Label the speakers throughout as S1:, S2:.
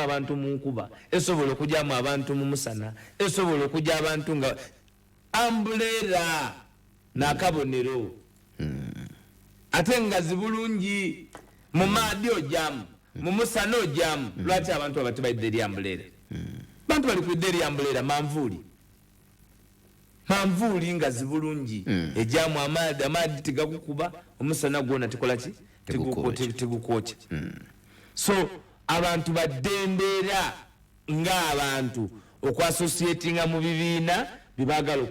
S1: abantu mu nkuba, esobola okugyamu abantu mu musana, esobola okugya abantu nga umbrella n'akabonero. Ate nga zibulungi mu maadi ogyamu, mu musana ogyamu. Lwaki abantu abati bayidde eri umbrella? Bantu bali kuyidde eri umbrella manvuuli nga zibulungi ejyamu amaadi tegakukuba, omusana gwona tekolaki tegukwokya. So abantu baddembeera ng'abantu okwassociatinga mu bibiina bibagala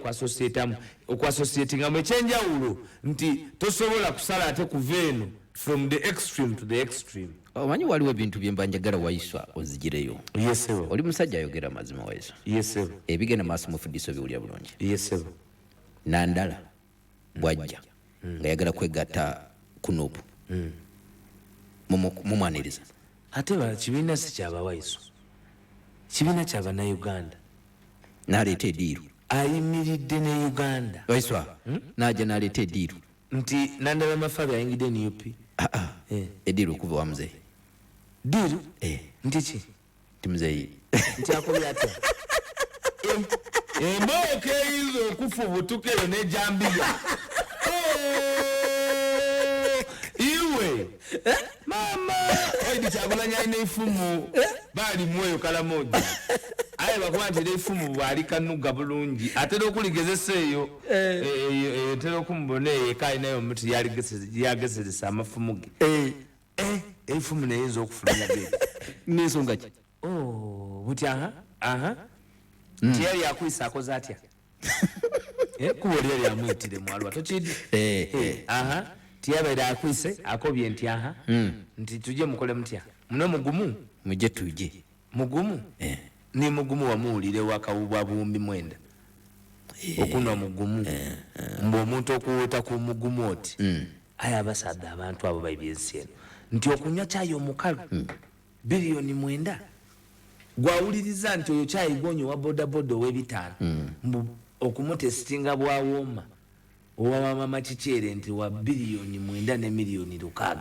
S1: okwassociatinga mu ekyenjawulo, nti tosobola kusala ate kuva eno from the extreme to the extreme.
S2: Omanyi waliwo ebintu bye mba njagala Waiswa ozigireyo.
S1: Yes sir.
S2: Oli musajja ayogera mazima Waiswa.
S1: Yes sir.
S2: Ebigenda maaso mu fuddiso biwulira bulungi.
S1: Yes sir.
S2: Nandala bwajja nga yagala kwegatta kunobu mumwaniriza.
S1: Ate kibiina si kyaba Waiswa, kibiina ky'Abannayuganda.
S2: N'aleeta ediiru
S1: ayimiridde ne Uganda.
S2: Waiswa n'ajja n'aleeta ediiru
S1: nti Nandala Mafabi ayingidde ne UP.
S2: Ediiru okuva wa muzeeyi.
S1: Diiru nti ki?
S2: Ti muzeeyi
S1: nti akubye atya? Embooka eyinza okufubutuka eyo n'ejambiya. Iwe mama oidi Kyagulanyi alina ifumu baalimu eyo Kalamoja. Aye bakuba nti ifumu bwali kanuga bulungi atera okuligezesa eyo etera okumubona eyo eka alinayo omuti yagezeseza amafumu ge. Ifumu neyinza okufulanya be
S2: n'ensonga ki?
S1: Buti nti yali akwisa akoze atya? Kuba oli yali amuyitire mwalwa tokidi? Tiyabaire akwise akobye nti nti tujye mukole mutya muno mugumu
S2: mujye tujye
S1: mugumu ni mugumu wamuwulire wakawubwa buwumbi mwenda okunwa mugumu mbu omuntu okuwuuta ku mugumu oti aye abasadde abantu abo bayibyensi eno nti okunywa cyayi omukalu biliyoni 9 gwawuliriza nti oyo cyayi gonyo wa bodaboda ow'ebitaano mbu okumutesitinga bwawooma owa mama Kikyere nti wa biliyoni 9 ne miliyoni 6.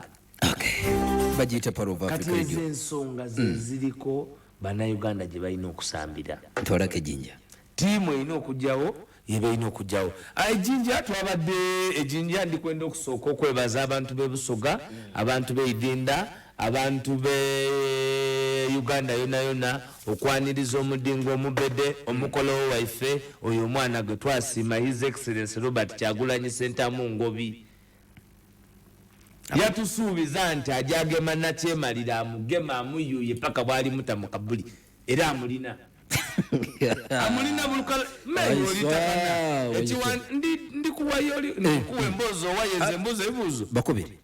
S2: Bagiyita Power of Africa Radio.
S1: Kati ensonga ziriko Bannayuganda gye balina okusambira.
S2: Ntwalako ejjinja.
S1: Tiimu erina okugyawo yebalina okugyawo. Ejjinja twabadde ejjinja ndikwenda okusooka okwebaza abantu b'e Busoga, abantu b'e Idinda, abantu b'e Uganda yona okwaniriza omudingo omubede omukolo waife oyo omwana gwe twasiima His Excellency Robert Kyagulanyi Ssentamu Ngobi. Yatusuubiza nti ajagema nakyemalira amugema amuyuye paka bwali muta mu kabuli era amulina. Amulina bulukala meyo ekiwan ndikuwayo ndikuwa embozo wayeze embozo ebuzo
S2: bakobere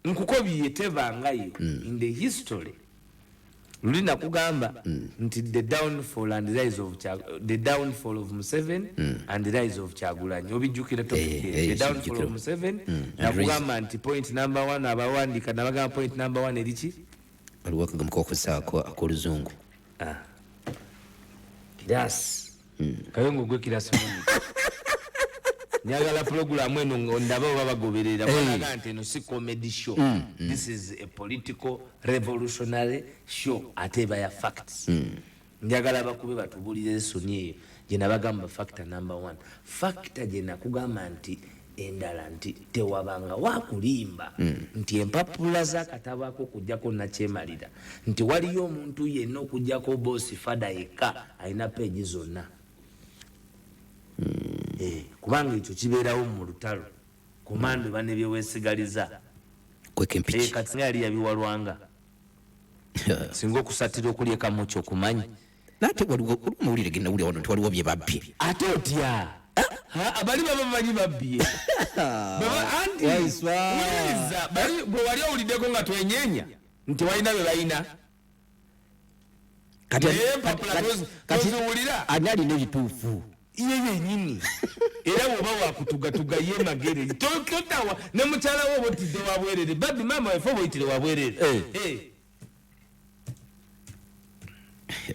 S1: nkukobiye tebangayo in the history lulina kugamba nti the downfall of Museveni and the rise of Kyagulanyi obijjukira topic the downfall of Museveni nakugamba nti point number 1 abawandika nabagamba point number 1 eriki
S2: aliwo akagamba kokusaako akoluzungu
S1: kirasi kayongo gwe kirasi nyagala program eno ndaba babagoberera banaga nti eno si comedy show this is a political revolutionary show ateba ya facts njagala bakube batubulire soni eyo je nabagamba factor number 1 factor je nakugamba nti endala nti tewabanga wakulimba nti empapula zakatabako kujjako nakyemalira nti waliyo omuntu yenna okujjako boss fada yeka alina page zonna kubanga ekyo kibeerawo mu lutalo komando bane byewesigaliza
S2: kwekempiki
S1: kati yali yabiwalwanga singa okusatira okulyeka muki okumanyi
S2: nate waliwo mawulire genda wulya wano waliwo bye babbye
S1: ate otya abali baba bamanyi babbye anti bwe wali owuliddeko nga twenyenya nti walina be balina kati
S2: ani alina ebituufu
S1: iye yenyini era woba wakutugatuga ye magere totawa ne mukyala wo botidde wabwerere babi mama wefo boyitire wabwerere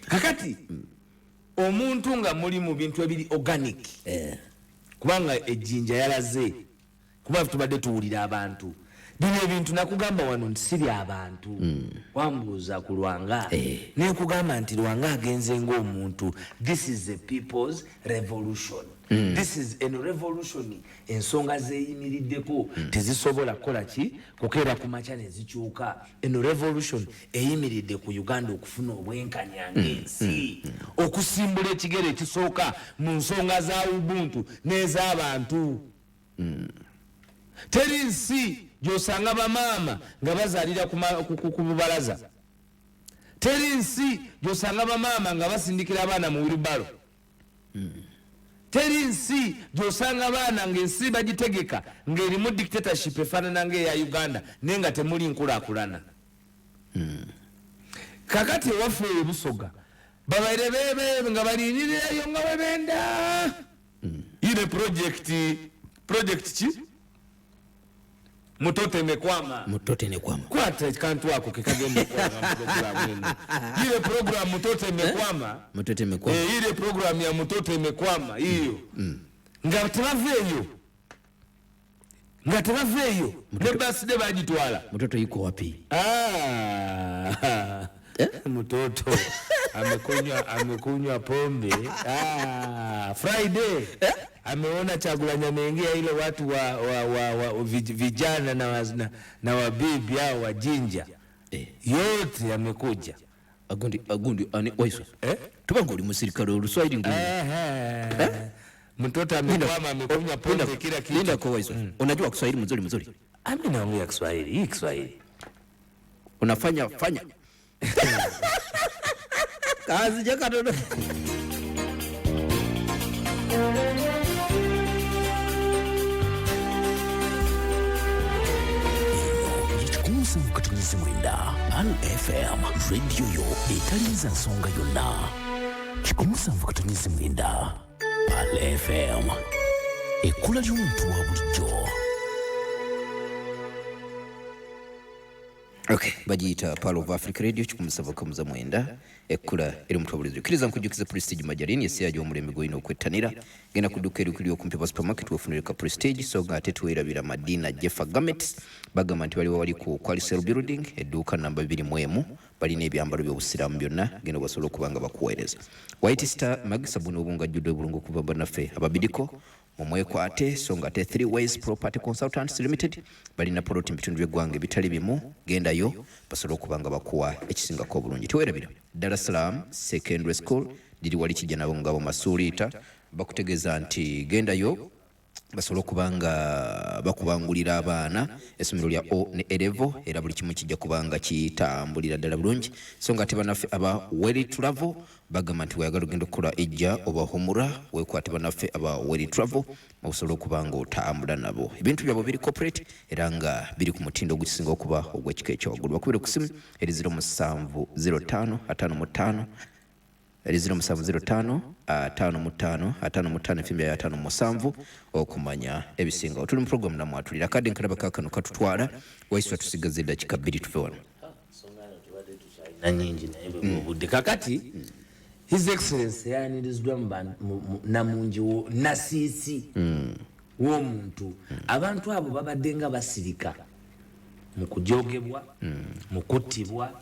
S1: kakati omuntu nga muli mu bintu ebiri organic kubanga ejjinja yalaze kuba tubadde tuwulira abantu bino ebintu nakugamba wano nti siri abantu wambuuza ku Lwanga nekugamba nti Lwanga agenze ng'omuntu. This is a people's revolution. This is a revolution. Ensonga zeeyimiriddeko tezisobola kukola ki kukeera ku makya ne zikyuka. Eno revolution eyimiridde ku Uganda okufuna obwenkanya ng'ensi, okusimbula ekigere ekisooka mu nsonga za ubuntu n'ez'abantu. Teri nsi gy'osanga bamaama nga bazaalira ku bubalaza. Teri nsi gy'osanga bamaama nga basindikira abaana mu wiribalo. Teri nsi gy'osanga abaana ng'ensi bagitegeka ng'erimu dictatorship efaanana ng'eya Uganda naye nga temuli nkulaakulana. Kakati ewaffe eyo Busoga babaire beebe nga balinirirayo nga bwe benda. Ile project ki? Mutote mekwama. Kwata kantu wako kikagenda kwa programu eno. Ile program Mutote mekwama. Ile program ya Mutote mekwama hiyo. Nga tebaveeyo. Ne birthday bagitwala.
S2: Mutoto yuko wapi?
S1: Mutoto amekunywa pombe. Friday. Ameona Kyagulanyi ameingia ile watu wa vijana na wabibi hao wa jinja. Yote amekuja.
S2: Agundi ani Waiswa. Tubango oli musirikale oluswahili ngulu.
S1: Mtoto amekwama amekunywa pombe kila kitu.
S2: Linda kwa Waiswa. Unajua Kiswahili mzuri.
S1: Mimi naongea Kiswahili. Hii Kiswahili.
S2: Unafanya. Kazi jaka dodo.
S3: Katunizi mwenda FM radio yo etaliza nsonga yonna. Kikumusanvu katunizi mwenda FM ekula ly'omuntu wa bulijjo.
S2: Okay, bagiyita Pearl of Africa Radio kikumusava kamuza mwenda ekula eri mutwa bulijjo. Kiriza nkujukiza Prestige Majalini yesiyaje omulembe goyina okwettanira gena kuduka erukiri okumpi supermarket wefunire ka Prestige so ngate tuwerabira Madina Jeffa Garments bagamba nti wali ku Qualisel Building eduka namba 2 balina ebyambalo by'obusiramu byonna genda basobola okubanga bakuweereza. White Star Mag sabuni obunga jjudde bulungu kubamba naffe ababidiko mumwekwate so ngate 3 Ways Property Consultants Limited balina poloti mbitundu by'eggwanga bitali bimu gendayo basobola okubanga bakuwa ekisingako obulungi. Tuwerabira Dar es Salaam Secondary School diri wali kijana ngabo masuulita bakutegeza nti gendayo basobola okubanga bakubangulira abaana essomero lya O ne Elevo era buli kimu kijja kubanga kitambulira ddala bulungi so nga tebanaffe aba Weli Travel bagamba nti wayagala ogenda okukola ejja oba homura weekwate banaffe aba Weli Travel basobola okubanga otambula nabo. Ebintu byabo biri corporate era nga biri ku mutindo ogukisinga okuba ogw'ekika ekyawaggulu. Bakubire ku simu eri 070555 0705 55 fimbi ya 57 okumanya ebisinga. Tuli mu program na mwatulira kadi nkalaba kakano katutwala Waiswa tusigaze dakika 2 tuve wano.
S1: Na nyingi na ebe mubudde kakati His Excellency yaniriziddwa na mungi nasisi w'omuntu abantu abo babadde nga basirika mu kujogebwa mu kuttibwa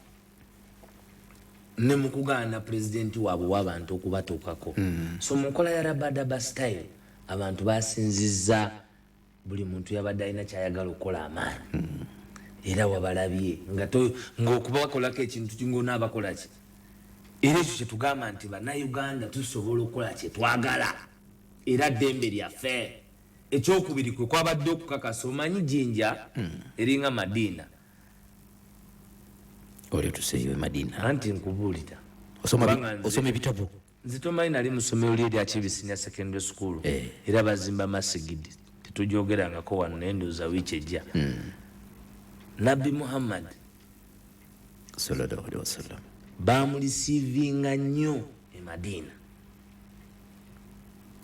S1: ne mukugana president wabo w'abantu okubatuukako. So mu nkola ya rabadaba style abantu basinzizza buli muntu yabadde alina kyayagala okukola amaanyi era wabalabye ng'okuba bakolako ekintu kingona abakola ki era ekyo kyetugamba nti bannayuganda tusobola okukola kyetwagala era ddembe lyaffe. Ekyokubiri kwe kwabadde okukakasa omanyi jinja eringa Madina
S2: ole tuseyo Madina
S1: anti nkubuulira
S2: osoma ebitabo
S1: nzitomanyi nali mu ssomero lye lya Kibisinya Secondary School era bazimba masigidi tetujogerangako wano naye ndowooza wiiki ejja. Nabbi Muhammad
S2: sallallahu alaihi wasallam
S1: bamulisiivinga nnyo e Madina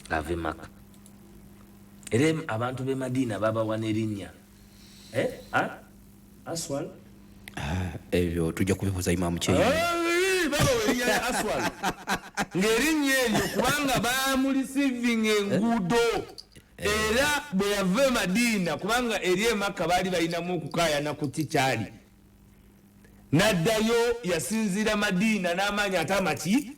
S1: ave Maka era abantu b'e Madina babawa n'erinnya Aswal
S2: ebyo tujja kubibuuza Imam Kyeyune
S1: babawa erinnya Aswal ng'erinnya eryo kubanga bamulisiivinga enguudo era bwe yava Madina kubanga eri Makka baali balinamu okukaayana ku kikyali naddayo yasinzira Madina n'amaanyi ate amangi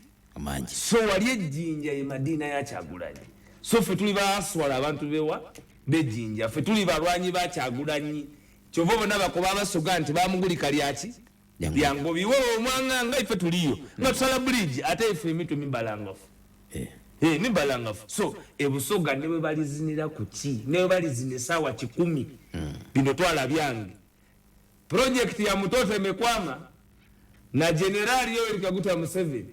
S1: so wali ejjinja ye Madina ya Kyagulanyi so ffe tuli baswala abantu bewa bejjinja ffe tuli balwanyi ba Kyagulanyi kyova bonna bakoba abasoga nti bamugulika lyaki lyango biwe omwanganga ife tuliyo nga tusala bridge ate ife emitu mibalangafu mibalangafu so ebusoga ne bwe balizinira ku ki ne bwe balizina essaawa 10 bino twala byange project ya Mutoto emekwama na Generali Yoweri Kaguta Museveni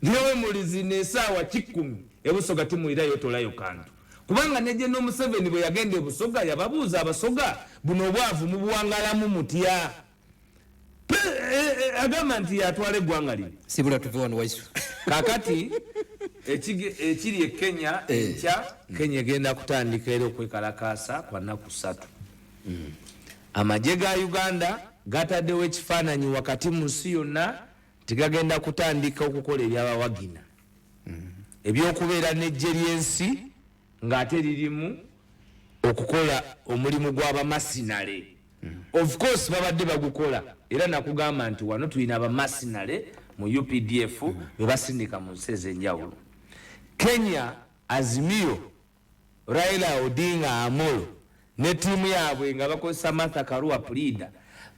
S1: niwe mulizina essaawa 10 ebusoga timuyirayo tolayo kantu kubanga ne General Museveni bwe yagenda ebusoga yababuuza abasoga buno obwavu mubuwangalamu mutya agamba nti yatwala eggwanga lino
S2: sibula tuve wano Waiswa
S1: kakati ekiri Kenya enkya Kenya egenda kutandika era okwekalakaasa kwa nnaku 3 amagye ga Uganda gataddewo ekifaananyi wakati mu nsi yonna tigagenda kutandika okukola ebyabawagina ebyokubeera n'eggye ly'ensi ng'ate lirimu okukola omulimu gw'abamasinale of course babadde bagukola era nakugamba nti wano tulina abamasinale mu UPDF bebasindika mu nsi ez'enjawulo Kenya Azimio Raila Odinga Amolo ne tiimu yaabwe nga bakozesa Martha Karua Prida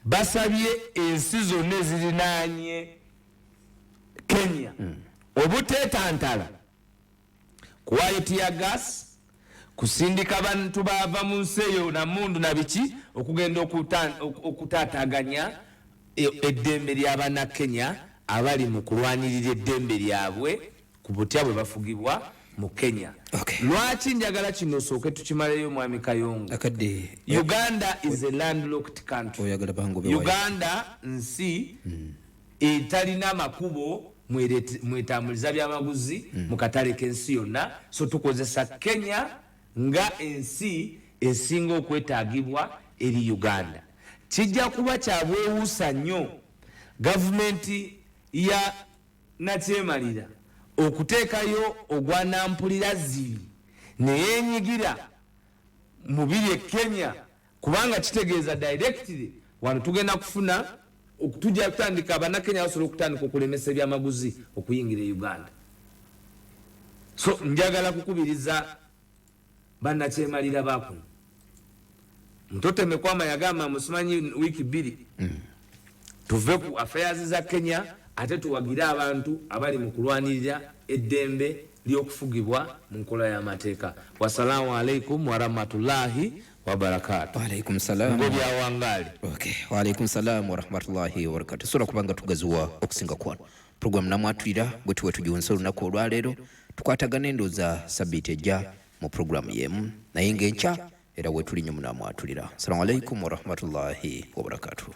S1: basabye ensi zonna ezirinaanye Kenya obuteetantala kuwaayo tiya gas kusindika abantu bava mu nsi eyo namundu na biki okugenda okutaataganya eddembe ly'abana Kenya abali mu kulwanirira eddembe lyabwe ku butya bwe bafugibwa mu Kenya. Lwaki njagala kino osooke tukimaleyo mwami Kayongo? Uganda is a landlocked country. Uganda nsi etalina makubo mwetambuliza byamaguzi mu katale k'ensi yonna, so tukozesa Kenya nga ensi esinga okwetaagibwa eri Uganda. Kijja kuba kya bwewuusa nnyo gavumenti ya Nakyemalira okuteekayo ogwanampulira ziri neyeenyigira mu biri Kenya, kubanga kitegeeza directly wano tugenda kufuna okutujja kutandika abannakenya basobola okutandika okulemesa ebyamaguzi okuyingira Uganda. So njagala kukubiriza bannakyemalira bakuno. Mutoto Mekwama yagamba musimanyi wiki 2 tuve ku affairs za Kenya ate tuwagira abantu abali mu kulwanirira eddembe ly'okufugibwa mu nkola y'amateeka. Wassalamu alaikum wa rahmatullahi wa barakatuh.
S2: Wa alaikum salam.
S1: Ngobya wangali.
S2: Okay. Wa alaikum salam wa rahmatullahi wa barakatuh. Sura kubanga tugazuwa okusinga kwano. Program namwatulira bwe tuwe tujiwonsa olunaku olwaleero tukwatagana endooza sabbiiti ejja mu program yemu naye ng'enkya era we tuli nnyo munamwatulira. Assalamu alaikum wa rahmatullahi wa barakatuh.